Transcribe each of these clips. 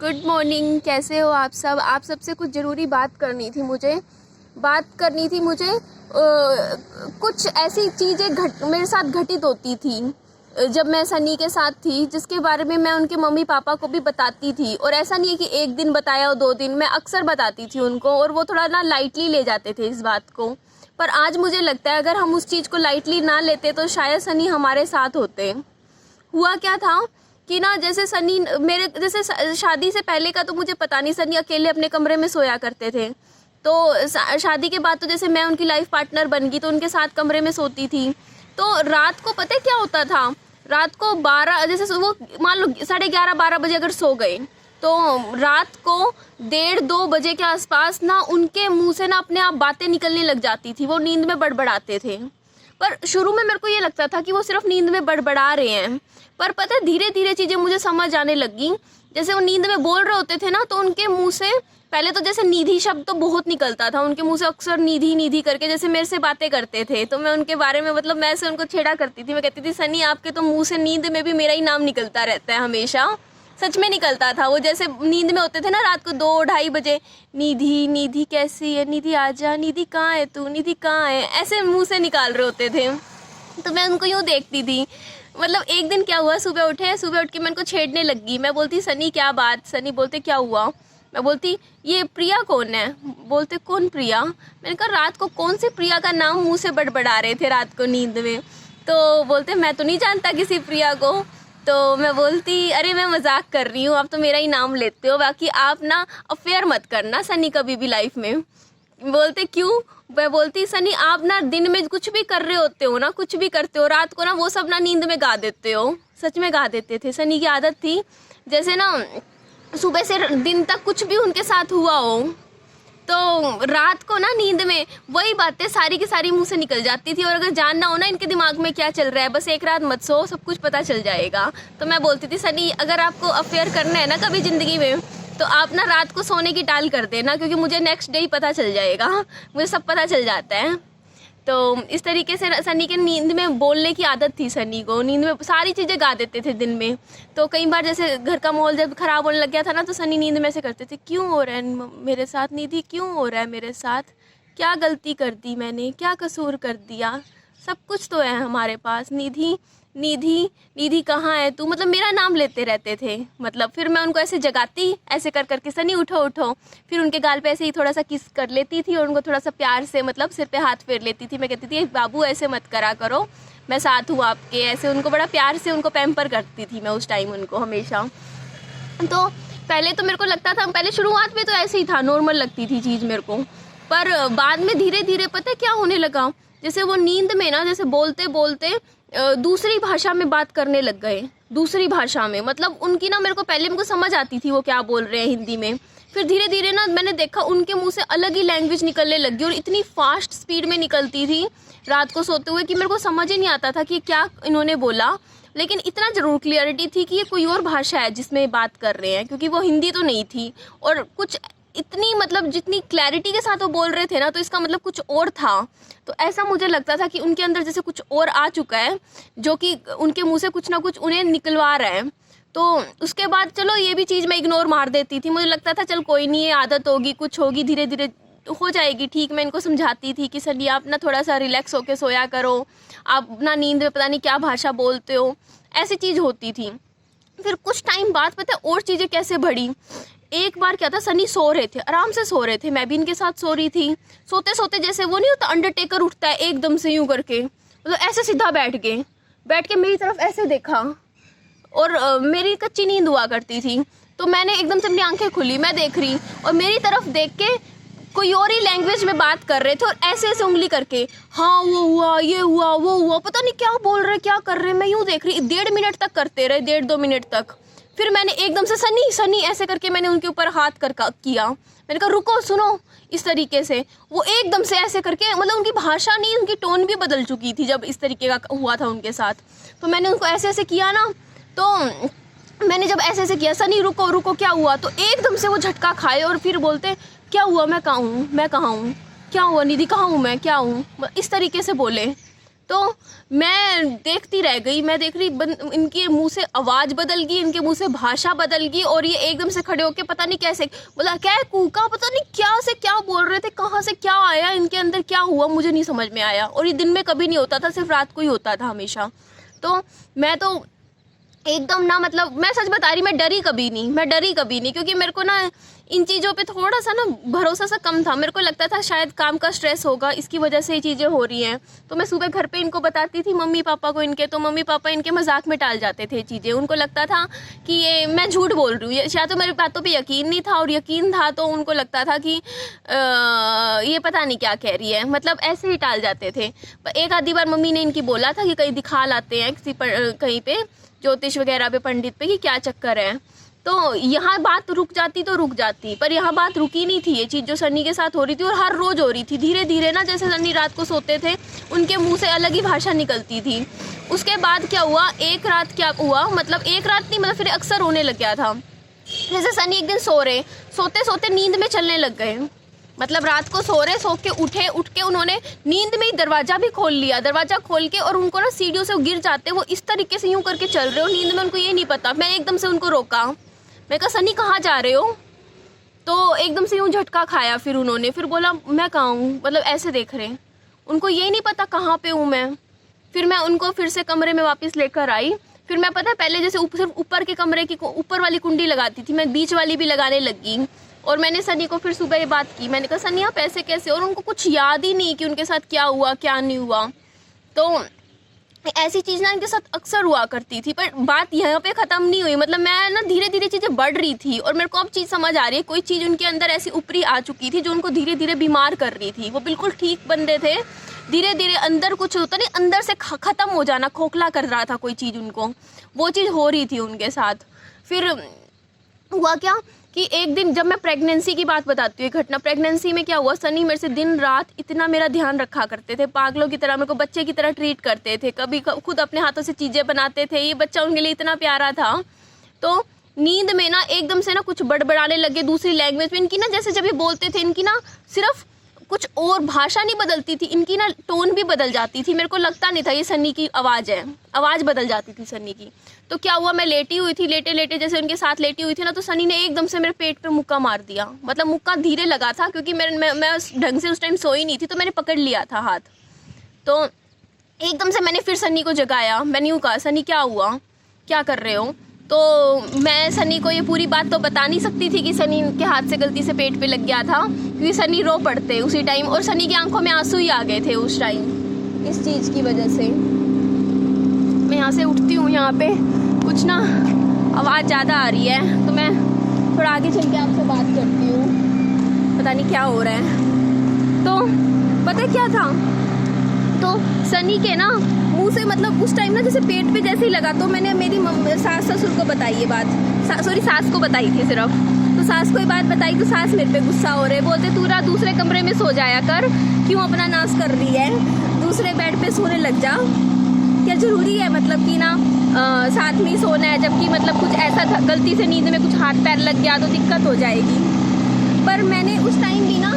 Good morning. कैसे हो आप सब? आप सबसे कुछ ज़रूरी बात करनी थी मुझे। कुछ ऐसी चीज़ें मेरे साथ घटित होती थी जब मैं सनी के साथ थी, जिसके बारे में मैं उनके मम्मी पापा को भी बताती थी। और ऐसा नहीं है कि एक दिन बताया और 2 दिन, मैं अक्सर बताती थी उनको, और वो थोड़ा ना लाइटली ले जाते थे इस बात को। पर आज मुझे लगता है अगर हम उस चीज़ को लाइटली ना लेते तो शायद सनी हमारे साथ होते। हुआ क्या था कि ना, जैसे सनी मेरे जैसे शादी से पहले का तो मुझे पता नहीं, सनी अकेले अपने कमरे में सोया करते थे। तो शादी के बाद तो जैसे मैं उनकी लाइफ पार्टनर बन गई तो उनके साथ कमरे में सोती थी। तो रात को पता है क्या होता था, रात को 12 जैसे वो मान लो 11:30-12 बजे अगर सो गए तो रात को 1:30-2 बजे के आसपास ना उनके मुंह से ना अपने आप बातें निकलने लग जाती थी। वो नींद में बड़बड़ाते थे। पर शुरू में मेरे को ये लगता था कि वो सिर्फ नींद में बड़बड़ा रहे हैं, पर पता है धीरे धीरे चीज़ें मुझे समझ आने लगी। जैसे वो नींद में बोल रहे होते थे ना, तो उनके मुंह से पहले तो जैसे निधि शब्द तो बहुत निकलता था उनके मुंह से, अक्सर निधि निधि करके जैसे मेरे से बातें करते थे। तो मैं उनके बारे में मतलब मैं ऐसे उनको छेड़ा करती थी। मैं कहती थी सनी आपके तो मुंह से नींद में भी मेरा ही नाम निकलता रहता है हमेशा। सच में निकलता था। वो जैसे नींद में होते थे ना रात को 2-2:30 बजे, निधि निधि कैसी है, निधि आजा, निधि कहाँ है तू, निधि कहाँ है, ऐसे मुंह से निकाल रहे होते थे। तो मैं उनको यूँ देखती थी। मतलब एक दिन क्या हुआ, सुबह उठ के मैं उनको छेड़ने लगी। मैं बोलती सनी क्या बात, सनी बोलते क्या हुआ। मैं बोलती ये प्रिया कौन है। बोलते कौन प्रिया। मैंने कहा रात को कौन सी प्रिया का नाम मुंह से बड़बड़ा रहे थे रात को नींद में। तो बोलते मैं तो नहीं जानता किसी प्रिया को। तो मैं बोलती अरे मैं मजाक कर रही हूँ, आप तो मेरा ही नाम लेते हो, बाकी आप ना अफेयर मत करना सनी कभी भी लाइफ में। बोलते क्यों। मैं बोलती सनी आप ना दिन में कुछ भी कर रहे होते हो ना, कुछ भी करते हो, रात को ना वो सब ना नींद में गा देते हो। सच में गा देते थे। सनी की आदत थी जैसे ना सुबह से दिन तक कुछ भी उनके साथ हुआ हो तो रात को ना नींद में वही बातें सारी की सारी मुंह से निकल जाती थी। और अगर जानना हो ना इनके दिमाग में क्या चल रहा है, बस एक रात मत सो, सब कुछ पता चल जाएगा। तो मैं बोलती थी सनी अगर आपको अफेयर करना है ना कभी ज़िंदगी में तो आप ना रात को सोने की टाल कर देना, क्योंकि मुझे नेक्स्ट डे ही पता चल जाएगा, मुझे सब पता चल जाता है। तो इस तरीके से सनी के नींद में बोलने की आदत थी। सनी को नींद में सारी चीज़ें गा देते थे दिन में। तो कई बार जैसे घर का माहौल जब ख़राब होने लग गया था ना, तो सनी नींद में ऐसे करते थे क्यों हो रहा है मेरे साथ निधि, क्यों हो रहा है मेरे साथ, क्या गलती कर दी मैंने, क्या कसूर कर दिया, सब कुछ तो है हमारे पास, निधि निधि निधि कहाँ है तू, मतलब मेरा नाम लेते रहते थे। मतलब फिर मैं उनको ऐसे जगाती, ऐसे कर करके सनी उठो उठो, फिर उनके गाल पे ऐसे ही थोड़ा सा किस कर लेती थी और उनको थोड़ा सा प्यार से मतलब सिर पे हाथ फेर लेती थी। मैं कहती थी बाबू ऐसे मत करा करो, मैं साथ हूँ आपके, ऐसे उनको बड़ा प्यार से उनको पैम्पर करती थी मैं उस टाइम उनको हमेशा। तो पहले तो मेरे को लगता था, पहले शुरुआत में तो ऐसे ही था, नॉर्मल लगती थी चीज़ मेरे को, पर बाद में धीरे धीरे पता है क्या होने लगा, जैसे वो नींद में ना जैसे बोलते बोलते दूसरी भाषा में बात करने लग गए। दूसरी भाषा में मतलब उनकी ना मेरे को समझ आती थी वो क्या बोल रहे हैं हिंदी में। फिर धीरे धीरे ना मैंने देखा उनके मुंह से अलग ही लैंग्वेज निकलने लगी और इतनी फास्ट स्पीड में निकलती थी रात को सोते हुए कि मेरे को समझ ही नहीं आता था कि क्या इन्होंने बोला। लेकिन इतना ज़रूर क्लियरिटी थी कि ये कोई और भाषा है जिसमें बात कर रहे हैं, क्योंकि वो हिंदी तो नहीं थी। और कुछ इतनी मतलब जितनी क्लैरिटी के साथ वो बोल रहे थे ना, तो इसका मतलब कुछ और था। तो ऐसा मुझे लगता था कि उनके अंदर जैसे कुछ और आ चुका है, जो कि उनके मुंह से कुछ ना कुछ उन्हें निकलवा रहा है। तो उसके बाद चलो ये भी चीज़ मैं इग्नोर मार देती थी। मुझे लगता था चल कोई नहीं, ये आदत होगी, कुछ होगी, धीरे धीरे हो जाएगी ठीक। मैं इनको समझाती थी कि सनी आप ना थोड़ा सा रिलैक्स होके सोया करो, आप ना नींद में पता नहीं क्या भाषा बोलते हो, ऐसी चीज़ होती थी। फिर कुछ टाइम बाद पता है और चीज़ें कैसे बढ़ी। एक बार क्या था, सनी सो रहे थे, आराम से सो रहे थे, मैं भी इनके साथ सो रही थी। सोते सोते जैसे वो नहीं होता अंडरटेकर उठता है एकदम से यूं करके, मतलब ऐसे सीधा बैठ के मेरी तरफ ऐसे देखा। और मेरी कच्ची नींद हुआ करती थी, तो मैंने एकदम से अपनी आंखें खुली, मैं देख रही और मेरी तरफ देख के कोई और ही लैंग्वेज में बात कर रहे थे और ऐसे ऐसे उंगली करके हाँ वो हुआ, ये हुआ, वो हुआ, पता नहीं क्या बोल रहे क्या कर रहे। मैं यूँ देख रही, 1.5 मिनट तक करते रहे, 1.5-2 मिनट तक। फिर मैंने एकदम से सनी सनी ऐसे करके मैंने उनके ऊपर हाथ कर किया। मैंने कहा रुको सुनो, इस तरीके से। वो एकदम से ऐसे करके, मतलब उनकी भाषा नहीं, उनकी टोन भी बदल चुकी थी जब इस तरीके का हुआ था उनके साथ। तो मैंने उनको ऐसे ऐसे किया ना, तो मैंने जब ऐसे ऐसे किया सनी रुको रुको क्या हुआ, तो एकदम से वो झटका खाए और फिर बोलते क्या हुआ, मैं कहाँ हूँ, मैं कहाँ हूँ, क्या हुआ निधि, कहाँ हूँ मैं, क्या हूँ, इस तरीके से बोले। तो तो मैं देखती रह गई, मैं देख रही इनके मुंह से आवाज़ बदल गई, इनके मुंह से भाषा बदल गई, और ये एकदम से खड़े होके पता नहीं कैसे बोला, क्या है कूका, पता नहीं क्या से क्या बोल रहे थे, कहाँ से क्या आया, इनके अंदर क्या हुआ मुझे नहीं समझ में आया। और ये दिन में कभी नहीं होता था, सिर्फ रात को ही होता था हमेशा। तो मैं तो एकदम ना, मतलब मैं सच बता रही, मैं डरी कभी नहीं, क्योंकि मेरे को ना इन चीज़ों पे थोड़ा सा ना भरोसा सा कम था। मेरे को लगता था शायद काम का स्ट्रेस होगा, इसकी वजह से ये चीज़ें हो रही हैं। तो मैं सुबह घर पे इनको बताती थी, मम्मी पापा को इनके, तो मम्मी पापा इनके मजाक में टाल जाते थे ये चीज़ें। उनको लगता था कि ये मैं झूठ बोल रही हूँ, शायद तो मेरी बातों पे यकीन नहीं था, और यकीन था तो उनको लगता था कि ये पता नहीं क्या कह रही है, मतलब ऐसे ही टाल जाते थे। एक आधी बार मम्मी ने इनकी बोला था कि कहीं दिखा लाते हैं किसी कहीं पे ज्योतिष वगैरह पे, पंडित पे, कि क्या चक्कर है। तो यहाँ बात रुक जाती, पर यहाँ बात रुकी नहीं थी। ये चीज़ जो सन्नी के साथ हो रही थी और हर रोज़ हो रही थी, धीरे धीरे ना, जैसे सन्नी रात को सोते थे उनके मुंह से अलग ही भाषा निकलती थी। उसके बाद क्या हुआ, एक रात क्या हुआ, मतलब एक रात नहीं, मतलब फिर अक्सर होने लग गया था। जैसे सन्नी एक दिन सोते सोते नींद में चलने लग गए, मतलब रात को सो के उठ के उन्होंने नींद में ही दरवाज़ा भी खोल लिया। दरवाज़ा खोल के, और उनको ना सीढ़ियों से गिर जाते, वो इस तरीके से यूँ करके चल रहे हो नींद में, उनको ये नहीं पता। मैंने एकदम से उनको रोका, मैं कहा सन्नी कहाँ जा रहे हो, तो एकदम से यूँ झटका खाया। फिर उन्होंने फिर बोला मैं कहाँ हूँ, मतलब ऐसे देख रहे हैं, उनको यही नहीं पता कहाँ पे हूँ मैं। फिर मैं उनको फिर से कमरे में वापस लेकर आई। फिर मैं, पता है, पहले जैसे सिर्फ ऊपर के कमरे की ऊपर वाली कुंडी लगाती थी, मैं बीच वाली भी लगाने लगी। और मैंने सनी को फिर सुबह ये बात की, मैंने कहा सनी आप ऐसे कैसे, और उनको कुछ याद ही नहीं कि उनके साथ क्या हुआ क्या नहीं हुआ। तो ऐसी चीज़ ना इनके साथ अक्सर हुआ करती थी, पर बात यहाँ पे ख़त्म नहीं हुई। मतलब मैं ना धीरे धीरे चीज़ें बढ़ रही थी, और मेरे को अब चीज़ समझ आ रही है, कोई चीज़ उनके अंदर ऐसी ऊपरी आ चुकी थी जो उनको धीरे धीरे बीमार कर रही थी। वो बिल्कुल ठीक बंदे थे, धीरे धीरे अंदर कुछ होता नहीं, अंदर से ख़त्म हो जाना, खोखला कर रहा था कोई चीज़ उनको, वो चीज़ हो रही थी उनके साथ। फिर हुआ क्या कि एक दिन, जब मैं प्रेगनेंसी की बात बताती हूँ घटना, प्रेगनेंसी में क्या हुआ, सनी मेरे से दिन रात इतना मेरा ध्यान रखा करते थे, पागलों की तरह मेरे को बच्चे की तरह ट्रीट करते थे, कभी खुद अपने हाथों से चीज़ें बनाते थे। ये बच्चा उनके लिए इतना प्यारा था। तो नींद में ना एकदम से ना कुछ बड़बड़ाने लगे दूसरी लैंग्वेज में। इनकी ना, जैसे जब ये बोलते थे, इनकी ना सिर्फ कुछ और भाषा नहीं बदलती थी, इनकी ना टोन भी बदल जाती थी। मेरे को लगता नहीं था ये सन्नी की आवाज़ है, आवाज़ बदल जाती थी सन्नी की। तो क्या हुआ, मैं लेटी हुई थी, लेटे जैसे उनके साथ लेटी हुई थी ना, तो सन्नी ने एकदम से मेरे पेट पे मुक्का मार दिया। मतलब मुक्का धीरे लगा था, क्योंकि मैं ढंग से उस टाइम सोई नहीं थी, तो मैंने पकड़ लिया था हाथ। तो एकदम से मैंने फिर सन्नी को जगाया। मैंने यूँ कहा सन्नी क्या हुआ, क्या कर रहे हो। तो मैं सन्नी को ये पूरी बात तो बता नहीं सकती थी कि सन्नी के हाथ से गलती से पेट पे लग गया था, क्योंकि सन्नी रो पड़ते उसी टाइम, और सन्नी की आंखों में आंसू ही आ गए थे उस टाइम इस चीज़ की वजह से। मैं यहाँ से उठती हूँ, यहाँ पे कुछ ना आवाज़ ज़्यादा आ रही है, तो मैं थोड़ा आगे चल के आपसे बात करती हूँ, पता नहीं क्या हो रहा है। तो पता क्या था, तो सनी के ना मुंह से, मतलब उस टाइम ना जैसे पेट पे जैसे ही लगा, तो मैंने मेरी सास ससुर को बताई ये बात, सास को बताई थी सिर्फ। तो सास को ये बात बताई, तो सास मेरे पे गुस्सा हो रहे, बोलते तू रात दूसरे कमरे में सो जाया कर, क्यों अपना नाश कर रही है, दूसरे बेड पे सोने लग जा, क्या ज़रूरी है मतलब कि ना साथ में ही सोना है, जबकि मतलब कुछ ऐसा था, गलती से नींद में कुछ हाथ पैर लग गया तो दिक्कत हो जाएगी। पर मैंने उस टाइम भी ना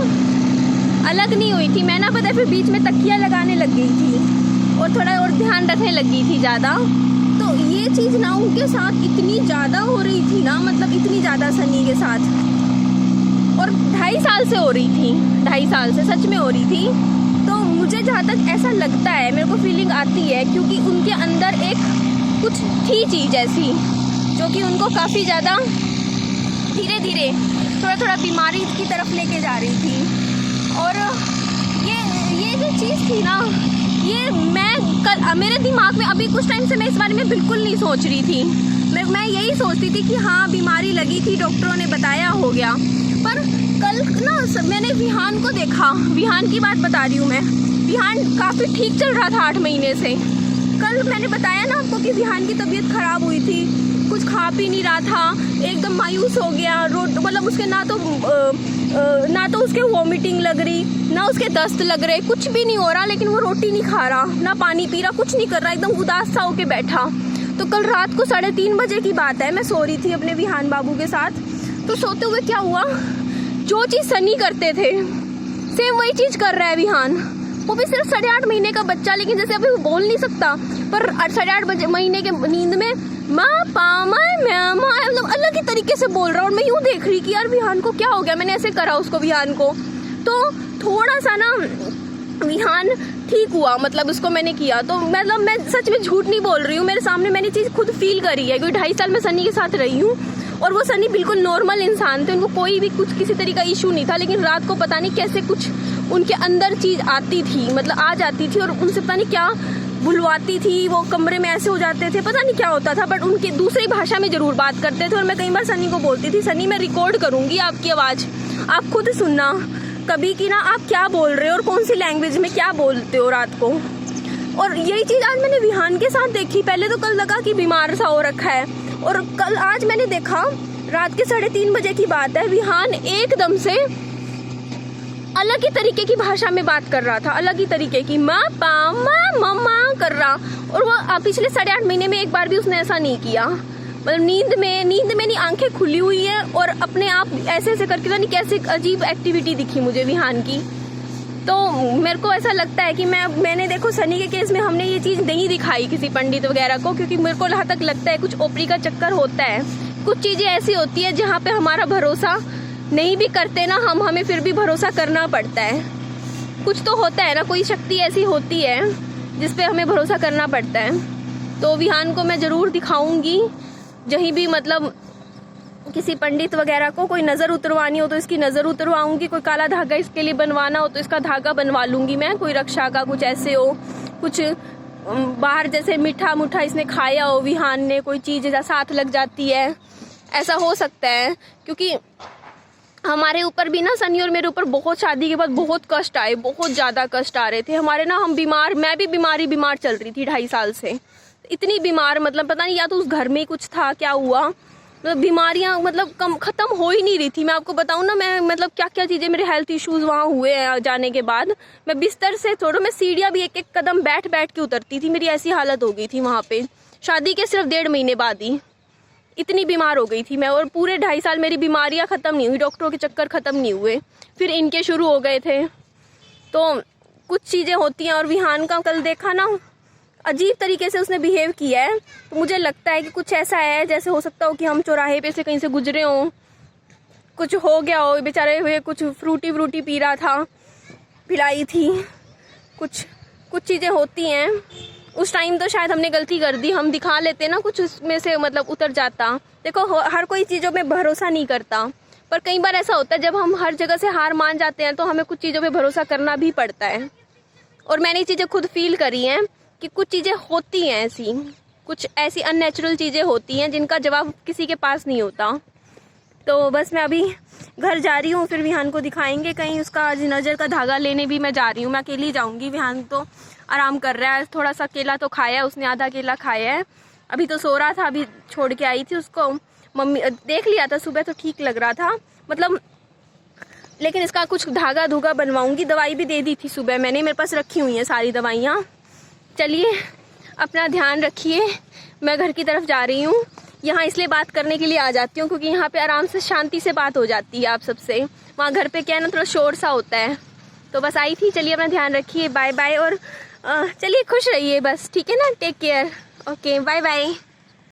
अलग नहीं हुई थी, मैं ना, पता है, फिर बीच में तकिया लगाने लग गई थी और थोड़ा और ध्यान रखने लगी थी ज़्यादा। तो ये चीज़ ना उनके साथ इतनी ज़्यादा हो रही थी ना, मतलब इतनी ज़्यादा सनी के साथ, और 2.5 साल से हो रही थी, 2.5 साल से सच में हो रही थी। तो मुझे जहाँ तक ऐसा लगता है, मेरे को फीलिंग आती है, क्योंकि उनके अंदर एक कुछ थी चीज़ ऐसी जो कि उनको काफ़ी ज़्यादा धीरे धीरे थोड़ा बीमारी की तरफ लेके जा रही थी। और ये जो चीज़ थी ना, ये मेरे दिमाग में अभी कुछ टाइम से मैं इस बारे में बिल्कुल नहीं सोच रही थी। मैं यही सोचती थी कि हाँ बीमारी लगी थी, डॉक्टरों ने बताया, हो गया। पर कल ना मैंने विहान को देखा, विहान की बात बता रही हूँ मैं, विहान काफ़ी ठीक चल रहा था 8 महीने से। कल मैंने बताया ना आपको कि विहान की तबीयत ख़राब हुई थी, कुछ खा पी नहीं रहा था, एकदम मायूस हो गया, मतलब उसके ना तो उसके वॉमिटिंग लग रही, ना उसके दस्त लग रहे, कुछ भी नहीं हो रहा, लेकिन वो रोटी नहीं खा रहा, ना पानी पी रहा, कुछ नहीं कर रहा, एकदम उदास सा होके बैठा। तो कल रात को 3:30 बजे की बात है, मैं सो रही थी अपने विहान बाबू के साथ। तो सोते हुए क्या हुआ, जो चीज़ सनी करते थे सेम वही चीज़ कर रहा है विहान, वो भी सिर्फ 8.5 महीने का बच्चा, लेकिन जैसे अभी वो बोल नहीं सकता, पर 8.5 महीने के नींद में माँ पामा म्यामा मतलब अलग ही तरीके से बोल रहा। और मैं यूँ देख रही कि यार विहान को क्या हो गया। मैंने ऐसे करा उसको, विहान को, तो थोड़ा सा ना विहान ठीक हुआ, मतलब उसको मैंने किया। तो मतलब मैं सच में झूठ नहीं बोल रही हूँ, मेरे सामने मैंने चीज़ खुद फील करी है, क्योंकि 2.5 साल मैं सनी के साथ रही हूँ। और वो सनी बिल्कुल नॉर्मल इंसान थे, उनको कोई भी कुछ किसी तरीके का इशू नहीं था, लेकिन रात को पता नहीं कैसे कुछ उनके अंदर चीज़ आती थी, मतलब आ जाती थी, और उनसे पता नहीं क्या बुलवाती थी, वो कमरे में ऐसे हो जाते थे, पता नहीं क्या होता था, बट उनकी दूसरी भाषा में ज़रूर बात करते थे। और मैं कई बार सनी को बोलती थी, सनी मैं रिकॉर्ड करूँगी आपकी आवाज़, आप खुद सुनना कभी कि ना आप क्या बोल रहे हो और कौन सी लैंग्वेज में क्या बोलते हो रात को। और यही चीज़ आज मैंने विहान के साथ देखी। पहले तो कल लगा कि बीमार सा हो रखा है, और कल आज मैंने देखा रात के 3:30 बजे की बात है, विहान एकदम से अलग ही तरीके की भाषा में बात कर रहा था, अलग ही तरीके की, माँ पामा मम्मा कर रहा। और वो पिछले 8.5 महीने में एक बार भी उसने ऐसा नहीं किया, मतलब नींद में नहीं, आंखें खुली हुई है और अपने आप ऐसे ऐसे करके नहीं कैसे अजीब एक्टिविटी दिखी मुझे विहान की। तो मेरे को ऐसा लगता है कि मैंने देखो सनी के केस में हमने ये चीज़ नहीं दिखाई किसी पंडित वगैरह को, क्योंकि मेरे को जहाँ तक लगता है कुछ ओपरी का चक्कर होता है, कुछ चीज़ें ऐसी होती है जहाँ पे हमारा भरोसा नहीं भी करते ना हम, हमें फिर भी भरोसा करना पड़ता है। कुछ तो होता है ना, कोई शक्ति ऐसी होती है जिस पे हमें भरोसा करना पड़ता है। तो विहान को मैं ज़रूर दिखाऊंगी, जहीं भी मतलब किसी पंडित वगैरह को कोई नज़र उतरवानी हो तो इसकी नज़र उतरवाऊंगी, कोई काला धागा इसके लिए बनवाना हो तो इसका धागा बनवा लूँगी मैं, कोई रक्षा का कुछ ऐसे हो, कुछ बाहर जैसे मीठा मुठा इसने खाया हो विहान ने, कोई चीज़ साथ लग जाती है, ऐसा हो सकता है। क्योंकि हमारे ऊपर भी ना सनी और मेरे ऊपर बहुत शादी के बाद बहुत कष्ट आए, बहुत ज़्यादा कष्ट आ रहे थे हमारे ना। हम बीमार, मैं भी बीमार चल रही थी 2.5 साल से, इतनी बीमार, मतलब पता नहीं या तो उस घर में ही कुछ था, क्या हुआ, मतलब बीमारियां मतलब ख़त्म हो ही नहीं रही थी। मैं आपको बताऊं ना, मैं मतलब क्या क्या चीज़ें मेरे हेल्थ इश्यूज़ वहाँ हुए हैं जाने के बाद। मैं बिस्तर से छोड़ो, मैं सीढ़ियाँ भी एक एक कदम बैठ के उतरती थी, मेरी ऐसी हालत हो गई थी वहाँ पे। शादी के सिर्फ 1.5 महीने बाद ही इतनी बीमार हो गई थी मैं, और पूरे 2.5 साल मेरी बीमारियाँ ख़त्म नहीं हुई, डॉक्टरों के चक्कर ख़त्म नहीं हुए, फिर इनके शुरू हो गए थे। तो कुछ चीज़ें होती हैं। और विहान का कल देखा ना, अजीब तरीके से उसने बिहेव किया है, तो मुझे लगता है कि कुछ ऐसा है, जैसे हो सकता हो कि हम चौराहे पे से कहीं से गुजरे हों, कुछ हो गया हो, बेचारे हुए कुछ फ्रूटी पी रहा था, पिलाई थी, कुछ चीज़ें होती हैं। उस टाइम तो शायद हमने गलती कर दी, हम दिखा लेते ना कुछ उसमें से, मतलब उतर जाता। देखो हर कोई चीज़ों में भरोसा नहीं करता, पर कई बार ऐसा होता है जब हम हर जगह से हार मान जाते हैं तो हमें कुछ चीज़ों पे भरोसा करना भी पड़ता है। और मैंने ये चीज़ें खुद फील करी हैं कि कुछ चीज़ें होती हैं ऐसी, कुछ ऐसी अननेचुरल चीज़ें होती हैं जिनका जवाब किसी के पास नहीं होता। तो बस मैं अभी घर जा रही हूँ, फिर विहान को दिखाएंगे कहीं, उसका आज नज़र का धागा लेने भी मैं जा रही हूँ। मैं अकेली जाऊँगी, विहान तो आराम कर रहा है, थोड़ा सा केला तो खाया है उसने, आधा केला खाया है, अभी तो सो रहा था, अभी छोड़ के आई थी उसको। मम्मी देख लिया था सुबह तो ठीक लग रहा था, मतलब, लेकिन इसका कुछ धागा धुगा बनवाऊँगी। दवाई भी दे दी थी सुबह मैंने, मेरे पास रखी हुई हैं सारी दवाइयाँ। चलिए अपना ध्यान रखिए, मैं घर की तरफ जा रही हूँ। यहाँ इसलिए बात करने के लिए आ जाती हूँ क्योंकि यहाँ पे आराम से शांति से बात हो जाती है आप सबसे, वहाँ घर पे क्या है ना, थोड़ा शोर सा होता है। तो बस आई थी, चलिए अपना ध्यान रखिए, बाय बाय। और चलिए खुश रहिए बस, ठीक है ना, take care, okay bye bye.